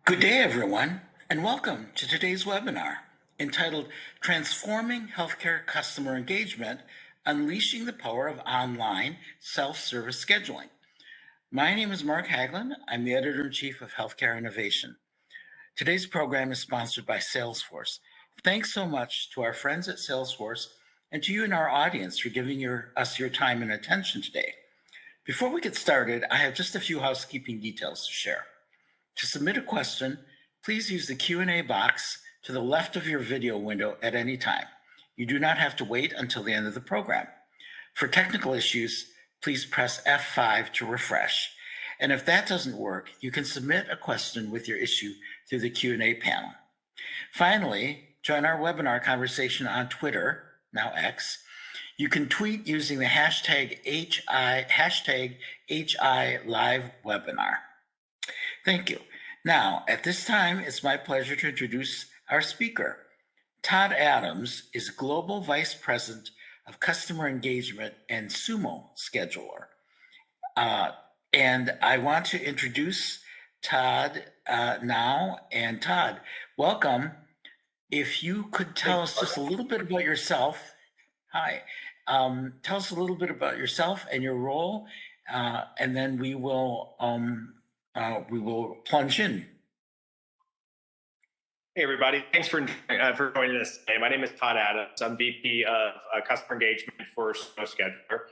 Good day, everyone, and welcome to today's webinar entitled Transforming Healthcare Customer Engagement, Unleashing the Power of Online Self-Service Scheduling. My name is Mark Haglund. I'm the Editor-in-Chief of Healthcare Innovation. Today's program is sponsored by Salesforce. Thanks so much to our friends at Salesforce and to you and our audience for giving us your time and attention today. Before we get started, I have just a few housekeeping details to share. To submit a question, please use the Q&A box to the left of your video window at any time. You do not have to wait until the end of the program. For technical issues, please press F5 to refresh. And if that doesn't work, you can submit a question with your issue through the Q&A panel. Finally, join our webinar conversation on Twitter, now X. You can tweet using the hashtag #HILiveWebinar. Thank you. Now, at this time, it's my pleasure to introduce our speaker. Todd Adams is Global Vice President of Customer Engagement and SUMO Scheduler. And I want to introduce Todd now. And Todd, welcome. If you could tell us just a little bit about yourself. Hi. Tell us a little bit about yourself and your role, and then we will plunge in. Hey, everybody. Thanks for joining us today. My name is Todd Adams. I'm VP of Customer Engagement for SUMO Scheduler.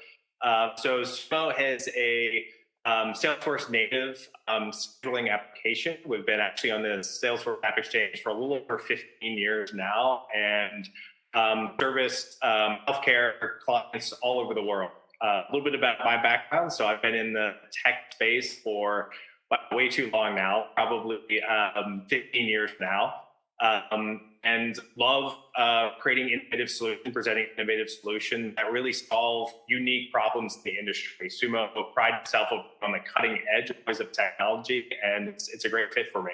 So SUMO has a Salesforce native scheduling application. We've been actually on the Salesforce AppExchange for a little over 15 years now and serviced healthcare clients all over the world. A little bit about my background. So I've been in the tech space for way too long now, probably 15 years now, and love creating innovative solutions, presenting innovative solutions that really solve unique problems in the industry. SUMO prides itself on the cutting edge of technology, and it's a great fit for me.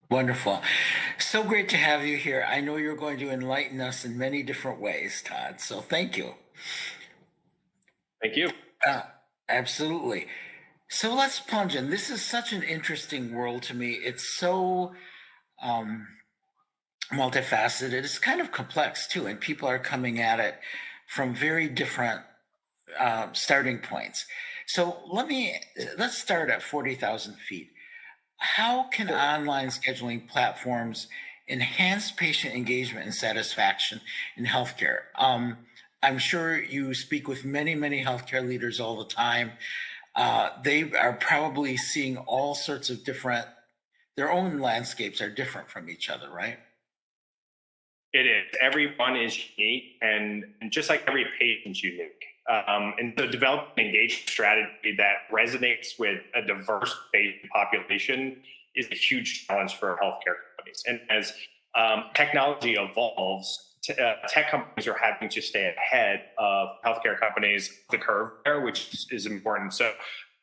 Wonderful. So great to have you here. I know you're going to enlighten us in many different ways, Todd, so thank you. Thank you. Absolutely. So let's plunge in. This is such an interesting world to me. It's so multifaceted. It's kind of complex too, and people are coming at it from very different starting points. So let's start at 40,000 feet. How can online scheduling platforms enhance patient engagement and satisfaction in healthcare? I'm sure you speak with many healthcare leaders all the time. They are probably seeing all sorts of their own landscapes are different from each other, right? It is. Everyone is unique, and just like every patient's unique. And so developing an engagement strategy that resonates with a diverse patient population is a huge challenge for healthcare companies. And as technology evolves, tech companies are having to stay ahead of healthcare companies, the curve there, which is important. So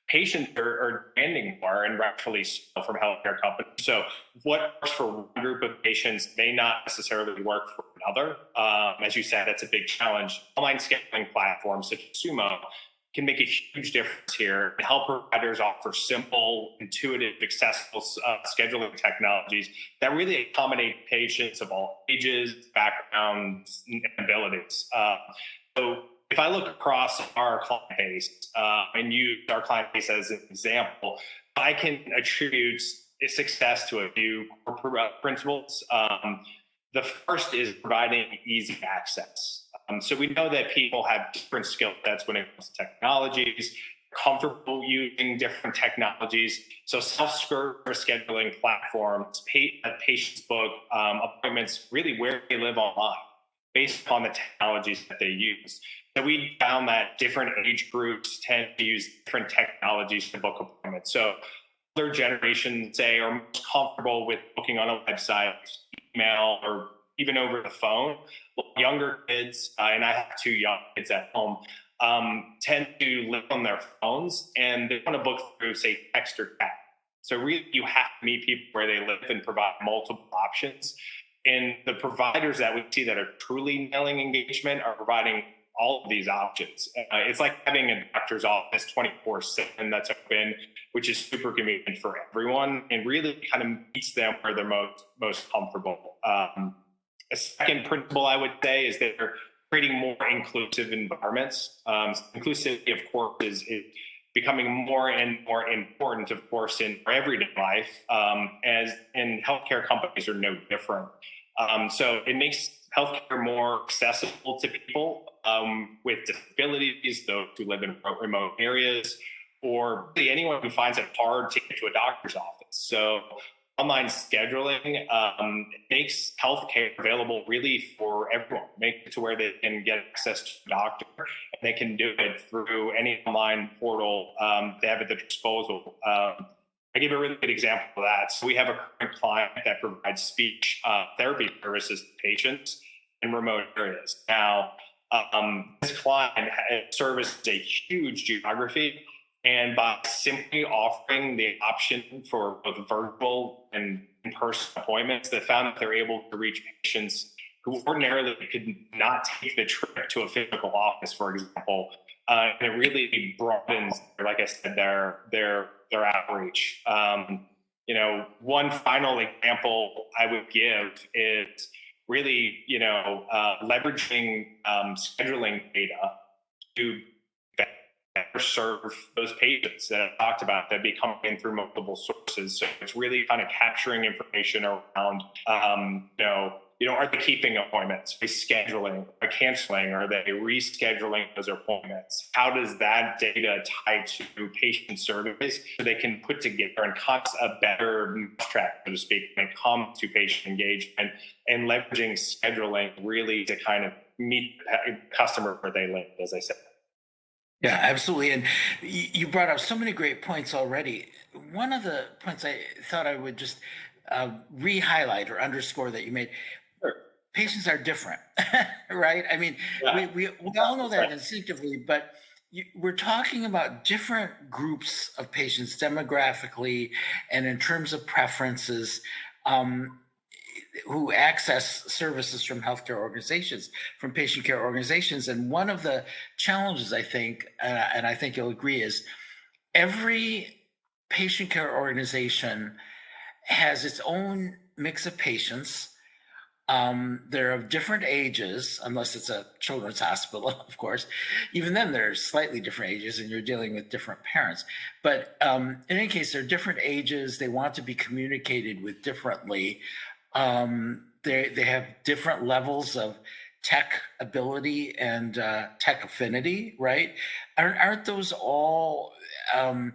patients are demanding more, and rightfully so, from healthcare companies. So what works for one group of patients may not necessarily work for another. As you said, that's a big challenge. Online scheduling platforms such as SUMO can make a huge difference here and help providers offer simple, intuitive, accessible scheduling technologies that really accommodate patients of all ages, backgrounds, and abilities. So if I look across our client base and use our client base as an example, I can attribute success to a few core principles. The first is providing easy access. So we know that people have different skill sets when it comes to technologies, comfortable using different technologies. So self-service scheduling platforms, patients book appointments really where they live online based upon the technologies that they use. So we found that different age groups tend to use different technologies to book appointments. So older generations, say, are most comfortable with booking on a website, email, or even over the phone. Younger kids, and I have 2 young kids at home, tend to live on their phones, and they want to book through, say, text or chat. So really, you have to meet people where they live and provide multiple options. And the providers that we see that are truly nailing engagement are providing all of these options. It's like having a doctor's office 24/7 that's open, which is super convenient for everyone and really kind of meets them where they're most comfortable. A second principle I would say is that they're creating more inclusive environments. Inclusivity, of course, is becoming more and more important, of course, in our everyday life, and healthcare companies are no different. So it makes healthcare more accessible to people with disabilities, those who live in remote areas, or really anyone who finds it hard to get to a doctor's office. So online scheduling makes healthcare available really for everyone, make it to where they can get access to a doctor, and they can do it through any online portal they have at their disposal. I give a really good example of that. So we have a current client that provides speech therapy services to patients in remote areas. Now, this client services a huge geography, and by simply offering the option for both virtual and in-person appointments, they found that they're able to reach patients who ordinarily could not take the trip to a physical office, for example. And it really broadens, like I said, their outreach. One final example I would give is really, leveraging scheduling data to better serve those patients that I talked about that be coming in through multiple sources. So it's really kind of capturing information around, are they keeping appointments? Are they scheduling? Are they canceling? Are they rescheduling those appointments? How does that data tie to patient surveys so they can put together and cut a better track, so to speak, when it comes to patient engagement and leveraging scheduling really to kind of meet the customer where they live, as I said. Yeah, absolutely. And you brought up so many great points already. One of the points I thought I would just re-highlight or underscore that you made, Sure. patients are different, right? I mean, Yeah. we all know that Right. instinctively, but we're talking about different groups of patients demographically and in terms of preferences. Who access services from healthcare organizations, from patient care organizations. And one of the challenges, I think, and I think you'll agree, is every patient care organization has its own mix of patients. They're of different ages, unless it's a children's hospital, of course. Even then, they're slightly different ages, and you're dealing with different parents. But in any case, they're different ages. They want to be communicated with differently. They have different levels of tech ability and tech affinity, right? Aren't those all uh,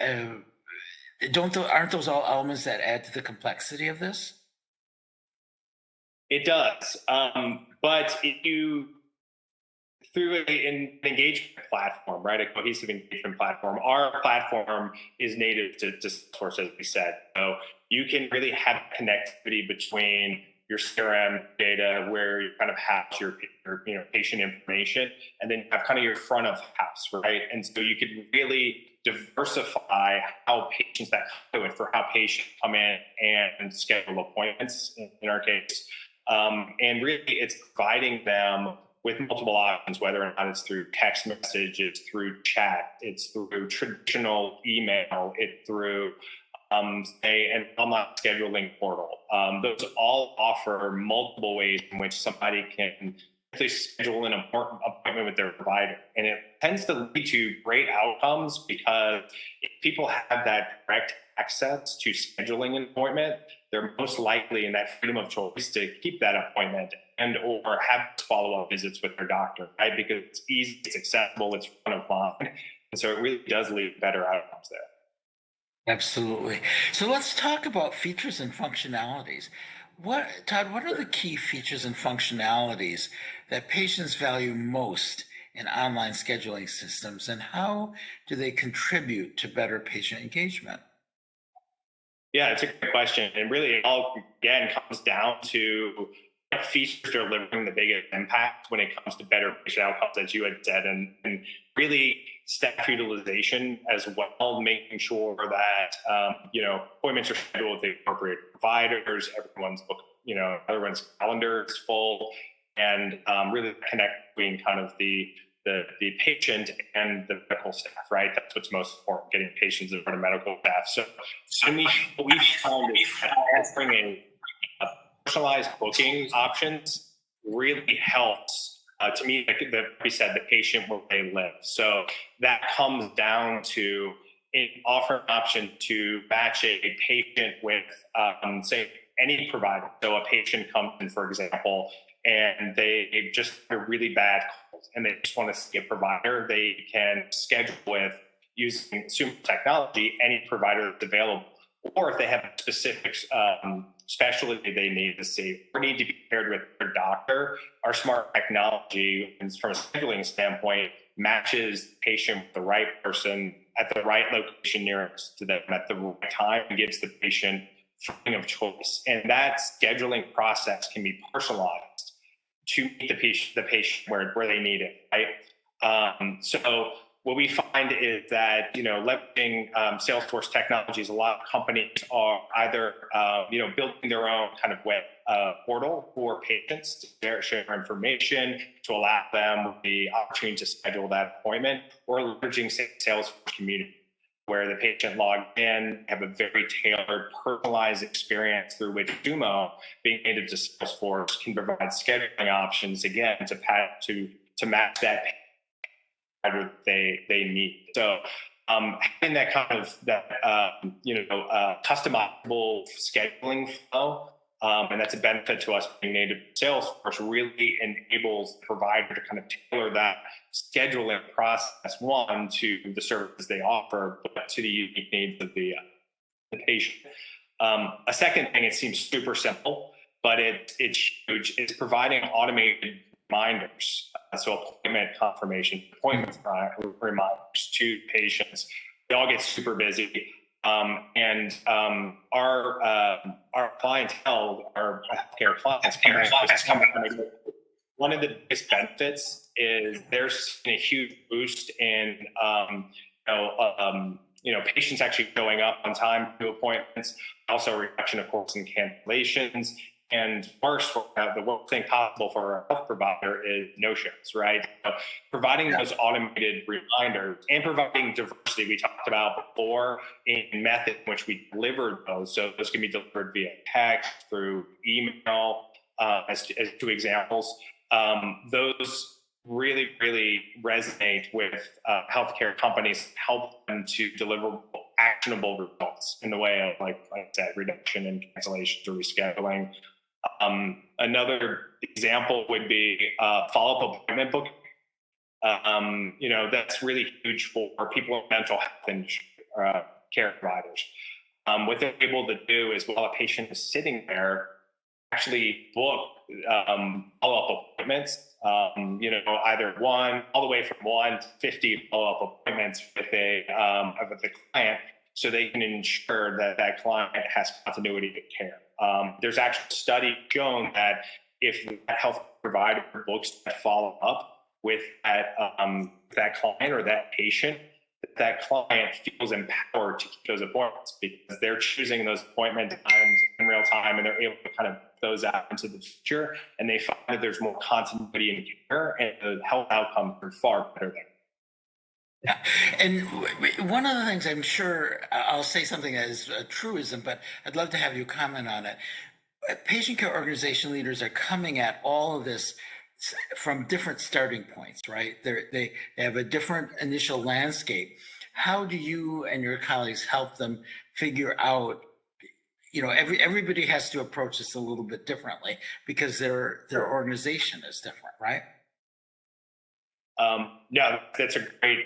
aren't those all elements that add to the complexity of this? It does. But if you through an engagement platform, right? A cohesive engagement platform. Our platform is native to Salesforce, as we said. So you can really have connectivity between your CRM data, where you kind of house your patient information, and then you have kind of your front of house, right? And so you could really diversify how patients that come to it, for how patients come in and schedule appointments in our case. And really, it's providing them with multiple options, whether or not it's through text message, it's through chat, it's through traditional email, it's through an online scheduling portal. Those all offer multiple ways in which somebody can actually schedule an important appointment with their provider. And it tends to lead to great outcomes, because if people have that direct access to scheduling an appointment, they're most likely in that freedom of choice to keep that appointment and or have follow-up visits with their doctor, right? Because it's easy, it's accessible, it's front of mind. And so it really does lead to better outcomes there. Absolutely. So let's talk about features and functionalities. Todd, what are the key features and functionalities that patients value most in online scheduling systems, and how do they contribute to better patient engagement? Yeah, it's a great question. And really, it all again comes down to what features are delivering the biggest impact when it comes to better patient outcomes, as you had said, and really staff utilization as well, making sure that appointments are scheduled with the appropriate providers, everyone's book, everyone's calendar is full, and really connect between kind of the patient and the medical staff, right? That's what's most important, getting patients in front of medical staff. So to me, what we found is that offering a personalized booking options really helps. To me, like we said, the patient where they live. So that comes down to offering an option to match a patient with, say, any provider. So a patient comes in, for example, and they just have a really bad cold and they just want to see a provider. They can schedule with using SUMO technology any provider that's available. Or if they have a specific specialty they need to see or need to be paired with their doctor, our smart technology, from a scheduling standpoint, matches the patient with the right person at the right location nearest to them at the right time and gives the patient freedom of choice. And that scheduling process can be personalized to meet the patient where they need it, right? So what we find is that, leveraging Salesforce technologies, a lot of companies are either, building their own kind of web portal for patients to share information, to allow them the opportunity to schedule that appointment, or leveraging Salesforce community, where the patient logs in, have a very tailored, personalized experience through which SUMO, being native to Salesforce, can provide scheduling options, again, to match that they need. So having that kind of customizable scheduling flow, and that's a benefit to us being native to Salesforce, really enables the provider to kind of tailor that scheduling process, one, to the services they offer, but to the unique needs of the patient. A second thing, it seems super simple, but it's huge, is providing automated reminders. So appointment confirmation, appointment reminders to patients. They all get super busy. And our clientele, our healthcare clients, one of the biggest benefits is there's a huge boost in patients actually showing up on time to appointments. Also, a reduction, of course, in cancellations. And worse, the worst thing possible for a health provider is no-shows, right? So providing those automated reminders and providing diversity, we talked about before, in method in which we delivered those. So those can be delivered via text, through email, as two examples. Those really, really resonate with healthcare companies, help them to deliver actionable results in the way of, like I said, reduction in cancellations or rescheduling. Another example would be follow-up appointment booking. That's really huge for people with mental health and care providers. What they're able to do is, while a patient is sitting there, actually book follow-up appointments, either all the way from 1 to 50 follow-up appointments with a client, so they can ensure that that client has continuity of care. There's actually a study shown that if that health provider books that follow up with that client or that patient, that client feels empowered to keep those appointments, because they're choosing those appointment times in real time, and they're able to kind of those out into the future, and they find that there's more continuity in care, and the health outcomes are far better there. Yeah. And one of the things, I'm sure I'll say something that is a truism, but I'd love to have you comment on it. Patient care organization leaders are coming at all of this from different starting points, right? They have a different initial landscape. How do you and your colleagues help them figure out, everybody has to approach this a little bit differently because their organization is different, right? No, that's a great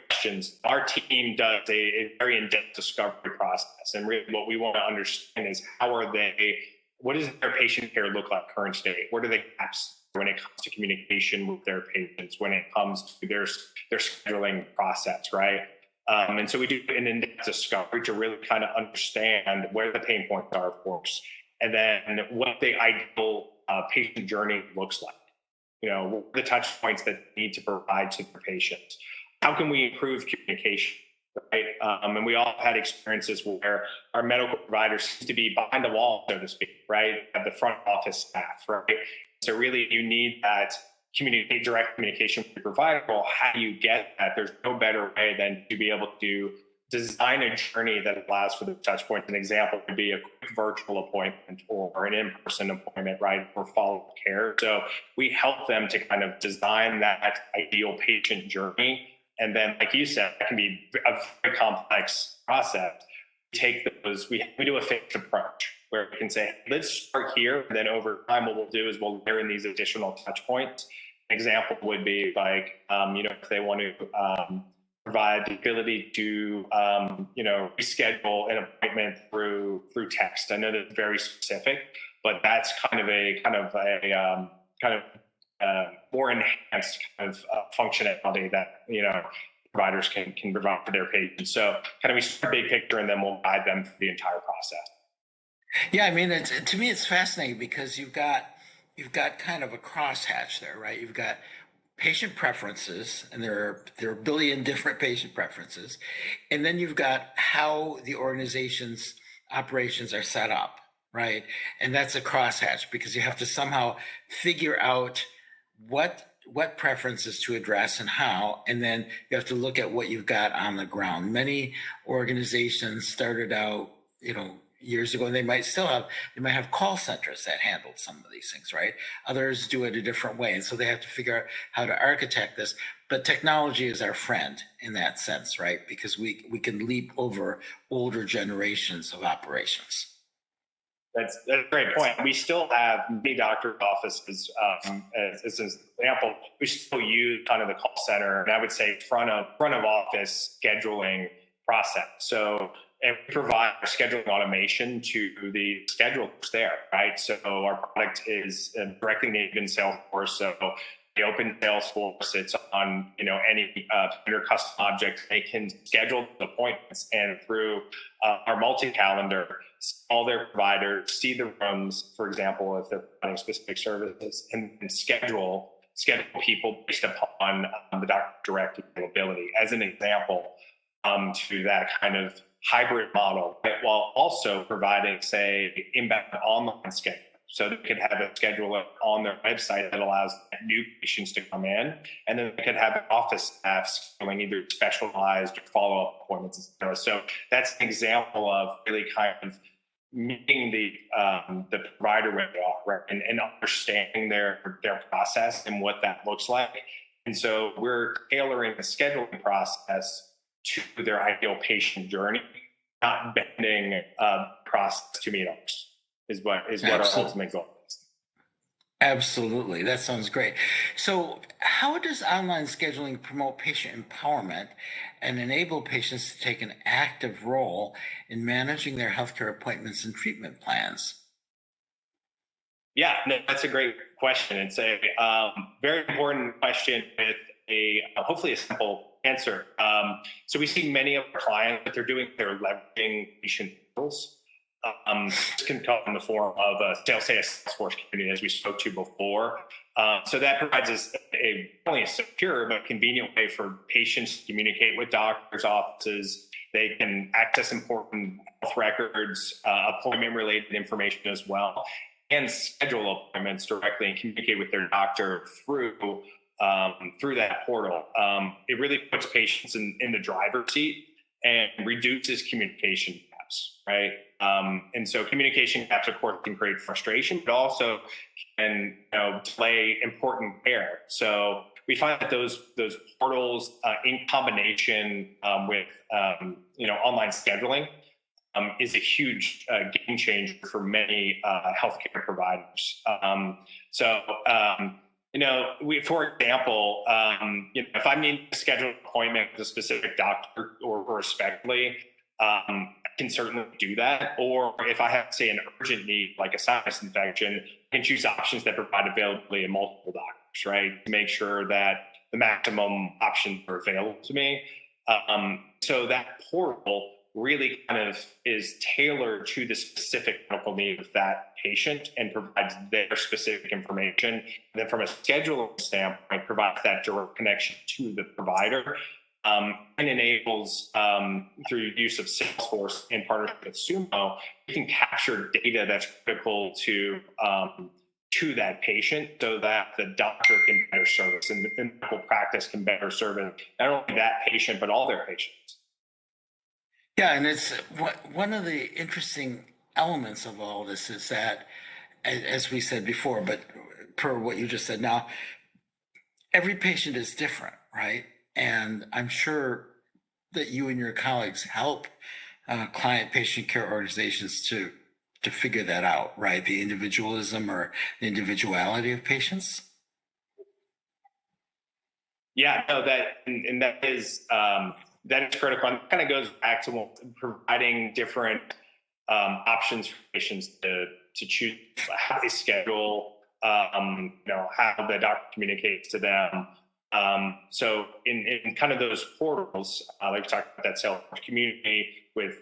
question. Our team does a very in-depth discovery process, and really what we want to understand is what does their patient care look like current state? What are the gaps when it comes to communication with their patients, when it comes to their scheduling process, right? And so we do an in-depth discovery to really kind of understand where the pain points are, of course, and then what the ideal patient journey looks like. What are the touch points that they need to provide to their patients? How can we improve communication, right? And we all had experiences where our medical providers seem to be behind the wall, so to speak, right? At the front office staff, right? So really, you need that direct communication with the provider. Well, how do you get that? There's no better way than to be able to design a journey that allows for the touch points. An example would be a quick virtual appointment or an in-person appointment, right, for follow-up care. So we help them to kind of design that ideal patient journey. And then, like you said, that can be a very complex process. Take those, we do a phased approach where we can say, let's start here. And then over time, what we'll do is we'll layer in these additional touch points. An example would be like, if they want to provide the ability to, reschedule an appointment through text. I know that's very specific, but that's kind of a more enhanced kind of functionality that providers can provide for their patients. So kind of we start big picture and then we'll guide them through the entire process. Yeah, I mean, to me, it's fascinating because you've got kind of a crosshatch there, right? You've got patient preferences, and there are a billion different patient preferences, and then you've got how the organization's operations are set up, right? And that's a crosshatch because you have to somehow figure out what preferences to address and how, and then you have to look at what you've got on the ground. Many organizations started out, years ago, and they might have call centers that handled some of these things, right? Others do it a different way. And so they have to figure out how to architect this. But technology is our friend in that sense, right? Because we can leap over older generations of operations. That's a great point. We still have many doctor's offices, as an example, we still use kind of the call center, and I would say front of office scheduling process. So, and we provide scheduling automation to the schedulers there, right? So our product is directly native in Salesforce. So they open Salesforce, it's on any computer custom object. They can schedule the appointments, and through our multi-calendar, all their providers see the rooms, for example, if they're providing specific services, and schedule people based upon the doctor direct availability. As an example, to that kind of hybrid model, while also providing, say, inbound online schedule. So they could have a scheduler on their website that allows new patients to come in, and then they could have office staff scheduling either specialized or follow-up appointments, etc. So that's an example of really kind of meeting the provider where they are, right? And understanding their process and what that looks like. And so we're tailoring the scheduling process to their ideal patient journey, not bending process to meet ours, is what our ultimate goal is. Absolutely. That sounds great. So how does online scheduling promote patient empowerment and enable patients to take an active role in managing their healthcare appointments and treatment plans? Yeah, no, that's a great question. It's a very important question with hopefully a simple answer. So we see many of our clients that they're leveraging patient tools. This can come in the form of a Salesforce community, as we spoke to before. So that provides us not only a secure but convenient way for patients to communicate with doctors' offices. They can access important health records, appointment-related information as well, and schedule appointments directly and communicate with their doctor through that portal. It really puts patients in the driver's seat and reduces communication gaps, right? And so communication gaps, of course, can create frustration, but also can delay important care. So we find that those portals, in combination with online scheduling, is a huge game changer for many healthcare providers. For example, if I need to schedule an appointment with a specific doctor or a specialty, I can certainly do that. Or if I have, say, an urgent need like a sinus infection, I can choose options that provide availability in multiple doctors, right, to make sure that the maximum options are available to me. So that portal really kind of is tailored to the specific medical need of that patient and provides their specific information. And then from a scheduling standpoint, provides that direct connection to the provider, and enables, through use of Salesforce in partnership with SUMO, you can capture data that's critical to to that patient so that the doctor can better service and the medical practice can better service not only that patient, but all their patients. Yeah, and it's one of the interesting elements of all this is that, as we said before, but per what you just said now, every patient is different, right? And I'm sure that you and your colleagues help client patient care organizations to figure that out, right? The individualism or the individuality of patients. Yeah, no, and that is critical. And it kind of goes back to providing different options for patients to choose how they schedule, how the doctor communicates to them. So in kind of those portals, like we talked about that Salesforce community with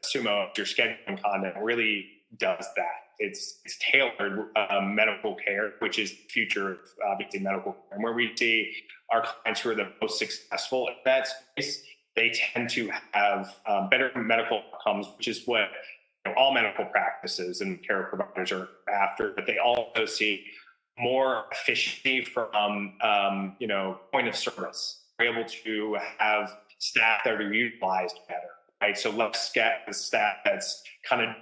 SUMO, your scheduling content really does that. It's tailored medical care, which is the future of obviously medical care. And where we see our clients who are the most successful in that space, they tend to have better medical outcomes, which is what all medical practices and care providers are after. But they also see more efficiency from point of service. We're able to have staff that are utilized better, right? So let's get the staff that's kind of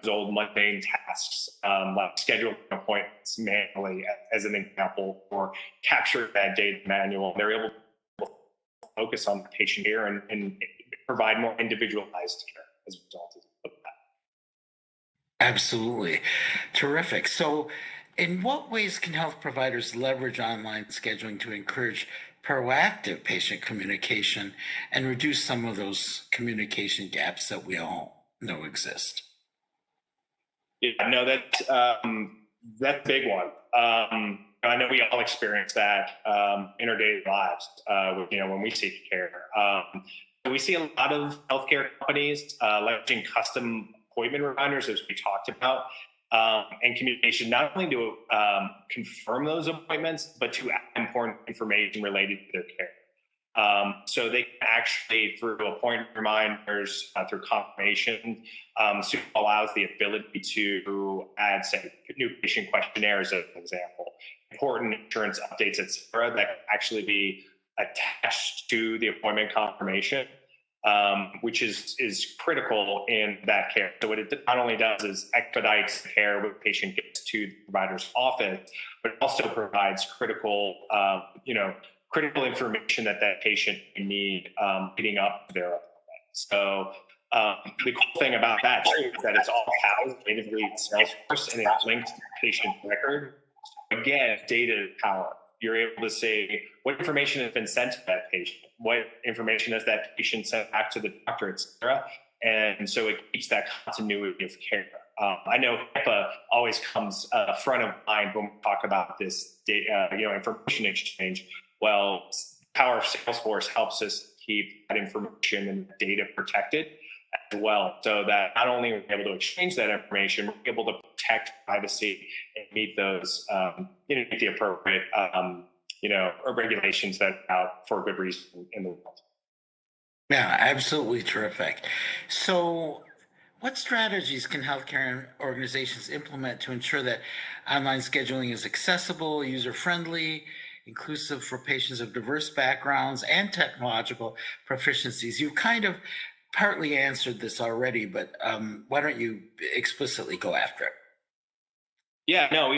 those old mundane tasks, like scheduling appointments manually, as an example, or capture that data manual. They're able to focus on the patient care and provide more individualized care as a result of that. Absolutely. Terrific. So, in what ways can health providers leverage online scheduling to encourage proactive patient communication and reduce some of those communication gaps that we all know exist? Yeah, no, that's a big one. I know we all experience that in our daily lives. When we seek care, we see a lot of healthcare companies leveraging custom appointment reminders, as we talked about, and communication, not only to confirm those appointments, but to add important information related to their care. So they can actually, through appointment reminders, through confirmation, SUMO allows the ability to add, say, new patient questionnaires, as an example, important insurance updates, et cetera, that can actually be attached to the appointment confirmation. Which is critical in that care. So what it not only does is expedites the care when the patient gets to the provider's office, but it also provides critical information that patient may need leading up to their appointment. So the cool thing about that too is that it's all housed natively in Salesforce and it's linked to the patient record. So again, data power. You're able to say what information has been sent to that patient, what information has that patient sent back to the doctor, et cetera. And so it keeps that continuity of care. I know HIPAA always comes front of mind when we talk about this data, information exchange. Well, the power of Salesforce helps us keep that information and data protected as well, so that not only are we able to exchange that information, we're able to protect privacy and meet those, meet the appropriate, regulations that are out for good reason in the world. Yeah, absolutely terrific. So, what strategies can healthcare organizations implement to ensure that online scheduling is accessible, user-friendly, inclusive for patients of diverse backgrounds and technological proficiencies? You've kind of partly answered this already, but why don't you explicitly go after it? Yeah, no,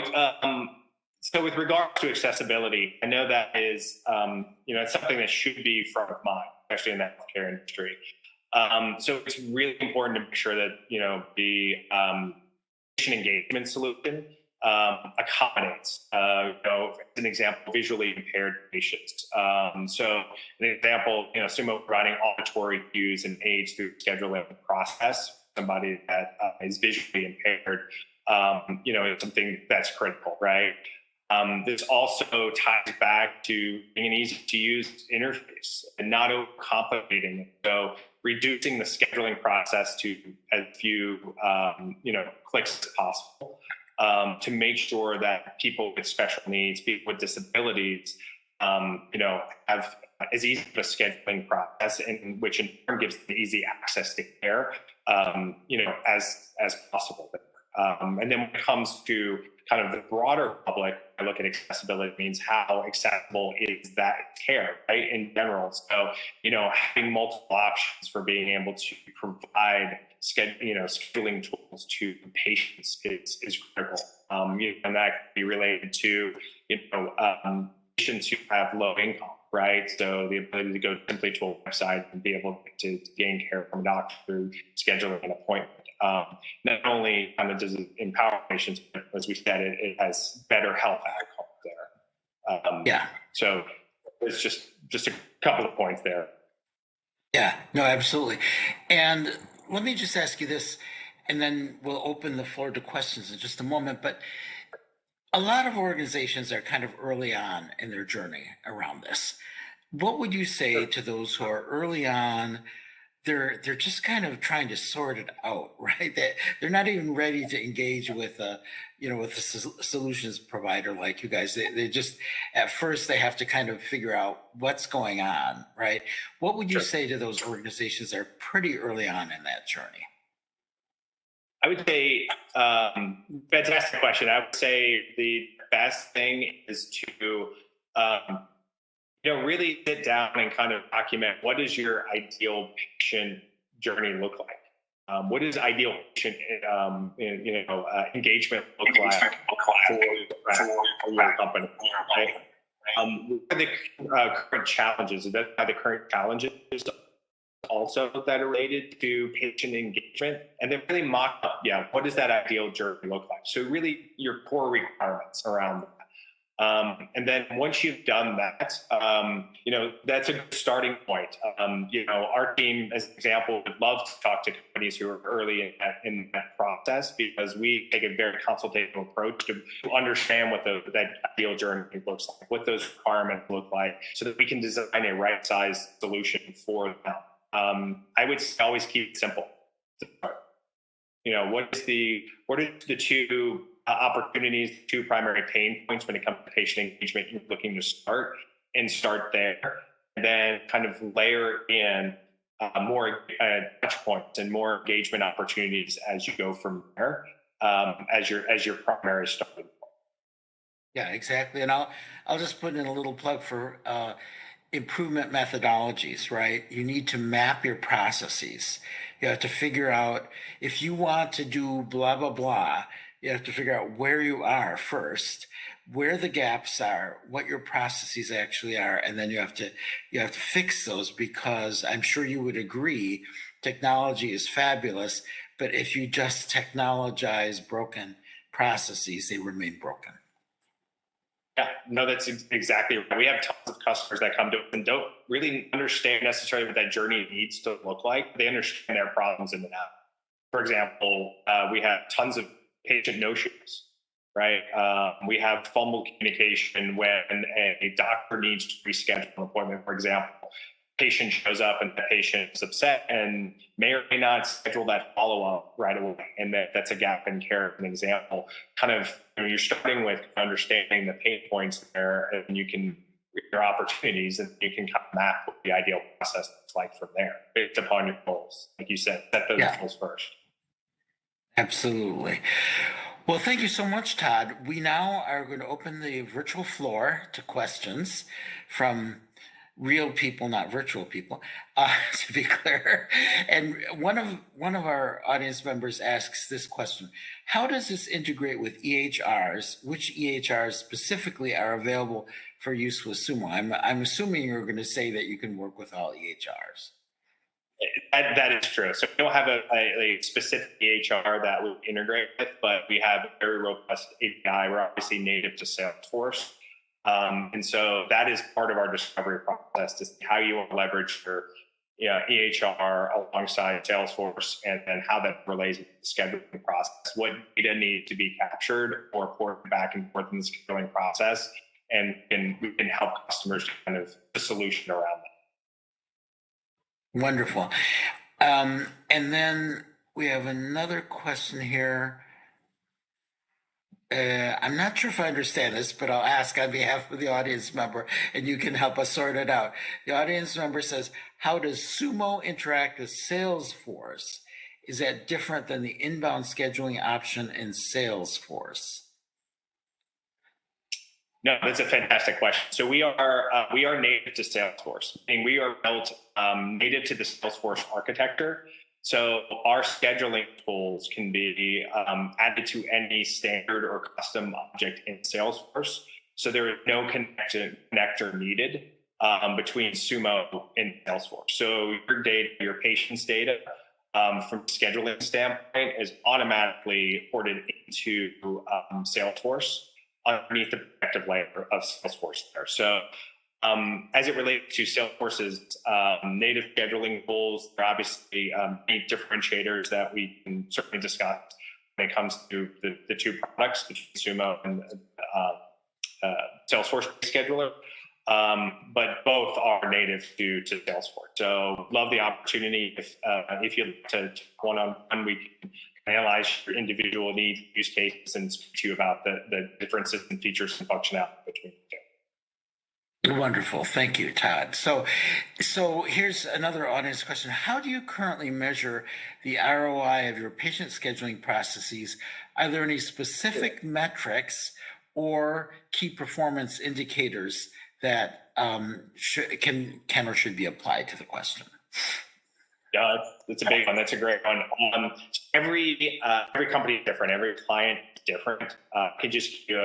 so with regards to accessibility, I know that is, it's something that should be front of mind, especially in the healthcare industry. So it's really important to make sure that, the patient engagement solution accommodates, as an example, visually impaired patients. So an example, SUMO providing auditory cues and aids through the scheduling process for somebody that is visually impaired, is something that's critical, right? This also ties back to being an easy-to-use interface and not overcomplicating it. So reducing the scheduling process to as few, clicks as possible, to make sure that people with special needs, people with disabilities, have as easy of a scheduling process, in which in turn gives them easy access to care, as possible. And then when it comes to kind of the broader public, I look at accessibility means how accessible is that care, right, in general. So, having multiple options for being able to provide scheduling tools to patients is critical. And that can be related to, patients who have low income, right? So the ability to go simply to a website and be able to gain care from a doctor through scheduling an appointment. Not only does it empower patients, but as we said, it has better health outcomes there. So it's just a couple of points there. Yeah, no, absolutely. And let me just ask you this, and then we'll open the floor to questions in just a moment. But a lot of organizations are kind of early on in their journey around this. What would you say to those who are early on? They're just kind of trying to sort it out, right? They're not even ready to engage with with a solutions provider like you guys. They just, at first, they have to kind of figure out what's going on, right? What would you say to those organizations that are pretty early on in that journey? I would say, fantastic question. I would say the best thing is to, really sit down and kind of document what does your ideal patient journey look like? What does ideal patient, engagement look like for your company? Right? What are the current challenges? Are the current challenges also that are related to patient engagement? And then really mock up, what does that ideal journey look like? So really your core requirements around that. And then once you've done that, that's a good starting point. Our team, as an example, would love to talk to companies who are early in that process, because we take a very consultative approach to understand what that ideal journey looks like, what those requirements look like, so that we can design a right-sized solution for them. I would always keep it simple. What are the two opportunities, two primary pain points when it comes to patient engagement you're looking to start there, and then kind of layer in more touch points and more engagement opportunities as you go from there, as your primary starting point. Yeah, exactly. And I'll just put in a little plug for improvement methodologies, right? You need to map your processes. You have to figure out, if you want to do blah, blah, blah, you have to figure out where you are first, where the gaps are, what your processes actually are, and then you have to fix those, because I'm sure you would agree, technology is fabulous, but if you just technologize broken processes, they remain broken. Yeah, no, that's exactly right. We have tons of customers that come to us and don't really understand necessarily what that journey needs to look like. They understand their problems in the app. For example, we have tons of patient no-shows, right? We have fumble communication when a doctor needs to reschedule an appointment, for example. Patient shows up and the patient is upset and may or may not schedule that follow-up right away. And that's a gap in care, an example. Kind of, you're starting with understanding the pain points there, and you can, your opportunities, and you can kind of map what the ideal process looks like from there, based upon your goals. Like you said, set those goals first. Absolutely. Well, thank you so much, Todd. We now are going to open the virtual floor to questions from real people, not virtual people, to be clear. And one of our audience members asks this question: how does this integrate with EHRs? Which EHRs specifically are available for use with SUMO? I'm assuming you're going to say that you can work with all EHRs. That is true. So we don't have a specific EHR that we integrate with, but we have a very robust API. We're obviously native to Salesforce. And so that is part of our discovery process, to see how you want to leverage your EHR alongside Salesforce, and how that relates to the scheduling process. What data needs to be captured or ported back and forth in the scheduling process, and we can help customers to kind of the solution around that. Wonderful. And then we have another question here. I'm not sure if I understand this, but I'll ask on behalf of the audience member, and you can help us sort it out. The audience member says, how does SUMO interact with Salesforce is that different than the inbound scheduling option in Salesforce? No, that's a fantastic question. So we are native to Salesforce, meaning we are built native to the Salesforce architecture. So our scheduling tools can be added to any standard or custom object in Salesforce. So there is no connector needed between SUMO and Salesforce. So your data, your patient's data, from a scheduling standpoint, is automatically ported into Salesforce underneath the protective layer of Salesforce there. So as it relates to Salesforce's native scheduling tools, there are obviously many differentiators that we can certainly discuss when it comes to the two products, between SUMO and Salesforce scheduler. But both are native to Salesforce. So love the opportunity. If you'd like to one-on-one, we can analyze your individual needs, use cases, and speak to you about the differences in features and functionality between the two. Wonderful. Thank you, Todd. So here's another audience question. How do you currently measure the ROI of your patient scheduling processes? Are there any specific metrics or key performance indicators that can or should be applied to the question? Yeah, that's a big one. That's a great one. Every company is different. Every client is different. I can just give you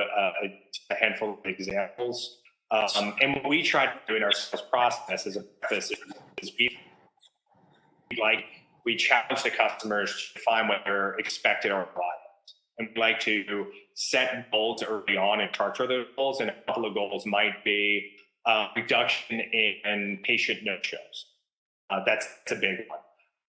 a handful of examples. And what we try to do in our sales process as a preface is we challenge the customers to find what they're expected or reliable. And we like to set goals early on and chart for those goals. And a couple of goals might be reduction in patient no-shows. That's a big one.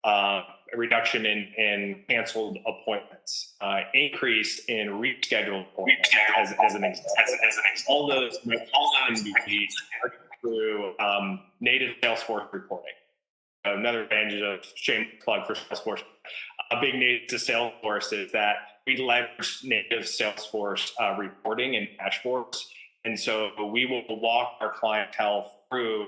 A reduction in canceled appointments, increase in rescheduled appointments, as an example. All those can be through native Salesforce reporting. Another advantage of shameless plug for Salesforce, a big native to Salesforce, is that we leverage native Salesforce reporting and dashboards. And so we will walk our clientele through,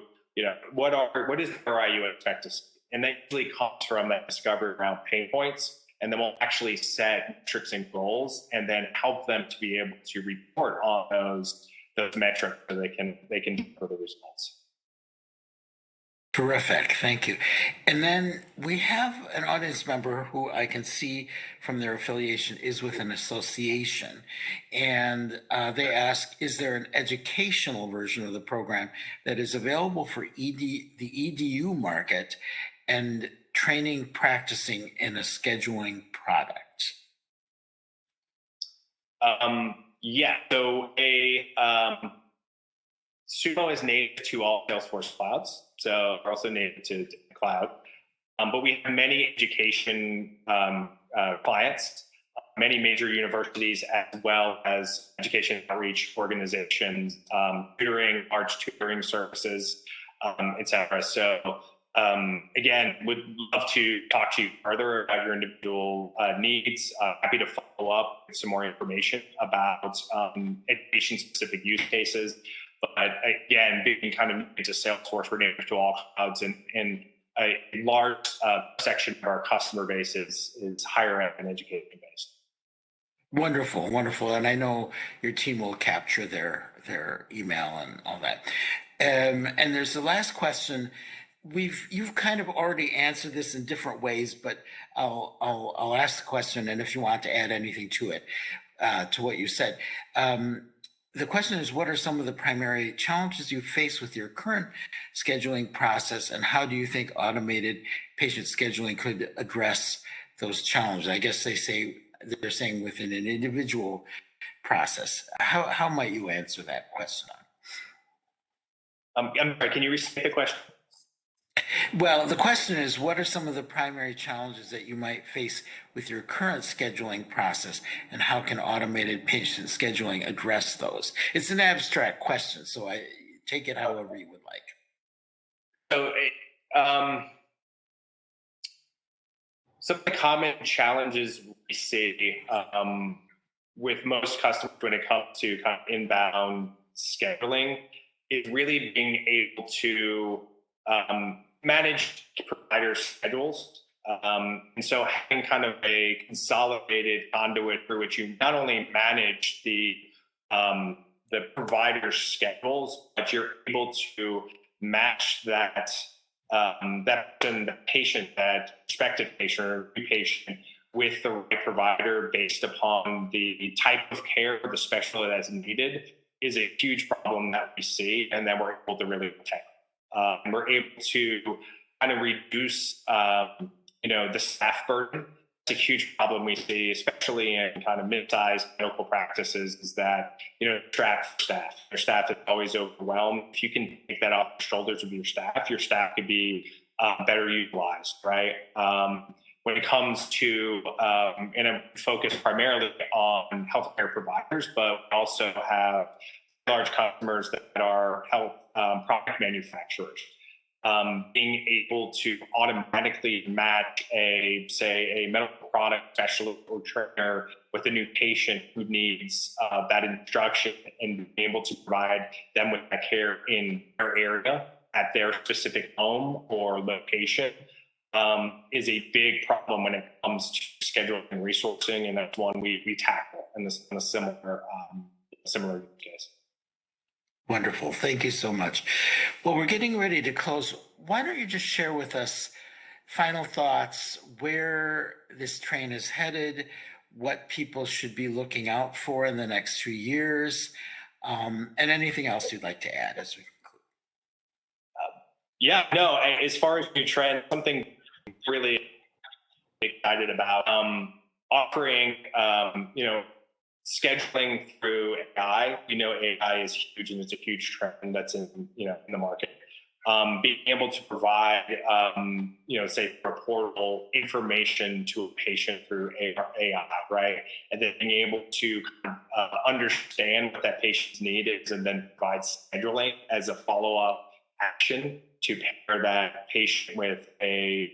what is the ROI you expect to see? And that usually comes from that discovery around pain points. And then we'll actually set metrics and goals and then help them to be able to report on those metrics so they can deliver the results. Terrific. Thank you. And then we have an audience member who I can see from their affiliation is with an association. And they ask, is there an educational version of the program that is available for the EDU market and training practicing in a scheduling product? Yeah. So SUMO is native to all Salesforce clouds. So we're also native to the cloud. But we have many education clients, many major universities, as well as education outreach organizations, tutoring, large tutoring services, et cetera. So again, would love to talk to you further about your individual needs. Happy to follow up with some more information about education-specific use cases. But again, being kind of into Salesforce, we're native to all clouds, and a large section of our customer base is higher ed and education based. Wonderful, wonderful. And I know your team will capture their email and all that. And there's the last question. You've kind of already answered this in different ways, but I'll ask the question, and if you want to add anything to it, to what you said. The question is, what are some of the primary challenges you face with your current scheduling process, and how do you think automated patient scheduling could address those challenges? I guess they're saying within an individual process. How might you answer that question? I'm sorry, can you restate the question? Well, the question is, what are some of the primary challenges that you might face with your current scheduling process, and how can automated patient scheduling address those? It's an abstract question, so I take it however you would like. So, some of the common challenges we see with most customers when it comes to kind of inbound scheduling is really being able to manage provider schedules And so having kind of a consolidated conduit through which you not only manage the provider's schedules, but you're able to match that patient, that prospective patient or new patient, with the right provider based upon the type of care or the specialty that's needed, is a huge problem that we see and that we're able to really protect. We're able to kind of reduce, the staff burden. It's a huge problem we see, especially in kind of mid-sized medical practices, is that, staff. Your staff is always overwhelmed. If you can take that off the shoulders of your staff could be better utilized, right? When it comes to, and I'm focused primarily on healthcare providers, but also have large customers that are health product manufacturers. Being able to automatically match a medical product specialist or trainer with a new patient who needs that instruction, and being able to provide them with that care in their area at their specific home or location is a big problem when it comes to scheduling and resourcing, and that's one we tackle in a similar use case. Wonderful. Thank you so much. Well, we're getting ready to close. Why don't you just share with us final thoughts, where this train is headed, what people should be looking out for in the next 2 years, and anything else you'd like to add as we conclude? As far as new trend, something really excited about offering, scheduling through AI. AI is huge, and it's a huge trend that's in the market. Being able to provide, say, reportable information to a patient through AI, right? And then being able to understand what that patient's need is, and then provide scheduling as a follow-up action to pair that patient with a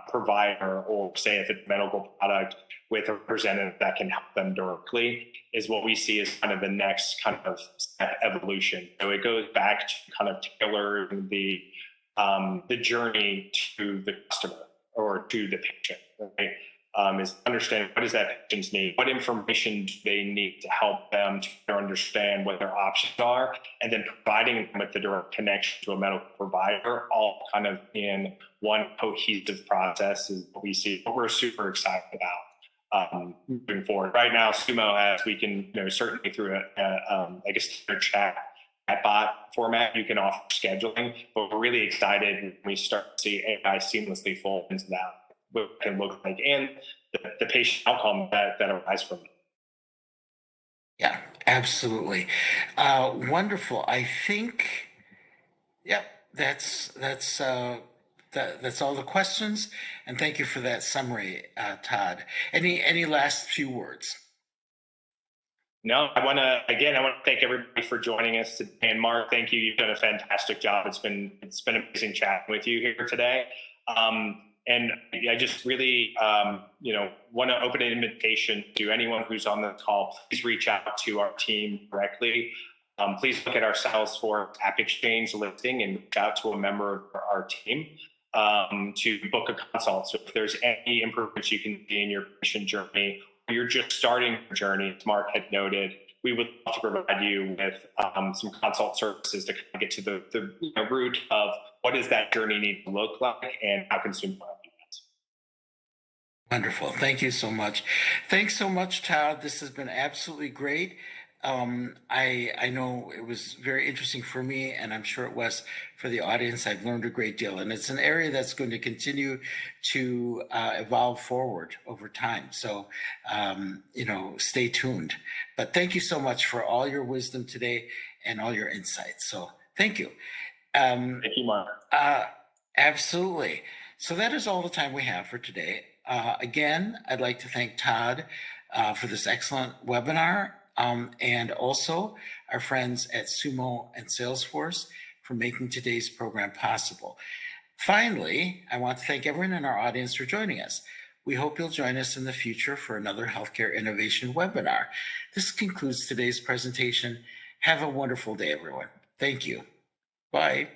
provider, or say if it's a medical product, with a representative that can help them directly, is what we see as kind of the next kind of step evolution. So it goes back to kind of tailoring the journey to the customer or to the patient, right? Is understanding what does that patient's need, what information do they need to help them to understand what their options are, and then providing them with the direct connection to a medical provider, all kind of in one cohesive process, is what we see, what we're super excited about moving forward. Right now, SUMO has, we can, certainly through a standard chatbot format, you can offer scheduling, but we're really excited when we start to see AI seamlessly fold into that, what it can look like, and the patient outcome that arises from it. Yeah, absolutely. Wonderful. I think, yep, that's all the questions. And thank you for that summary, Todd. Any last few words? No, I want to thank everybody for joining us today. And Mark, thank you. You've done a fantastic job. It's been amazing chatting with you here today. And I just really, want to open an invitation to anyone who's on the call. Please reach out to our team directly. Please look at our Salesforce AppExchange listing and reach out to a member of our team to book a consult. So if there's any improvements you can see in your patient journey, or you're just starting your journey, as Mark had noted, we would love to provide you with some consult services to kind of get to the root of what does that journey need to look like, and how can SUMO help you guys. Wonderful. Thank you so much. Thanks so much, Todd. This has been absolutely great. I know it was very interesting for me, and I'm sure it was for the audience. I've learned a great deal, and it's an area that's going to continue to evolve forward over time. So, stay tuned. But thank you so much for all your wisdom today and all your insights. So thank you. Thank you, Mark. Absolutely. So that is all the time we have for today. Again, I'd like to thank Todd for this excellent webinar. And also our friends at SUMO and Salesforce for making today's program possible. Finally, I want to thank everyone in our audience for joining us. We hope you'll join us in the future for another healthcare innovation webinar. This concludes today's presentation. Have a wonderful day, everyone. Thank you. Bye.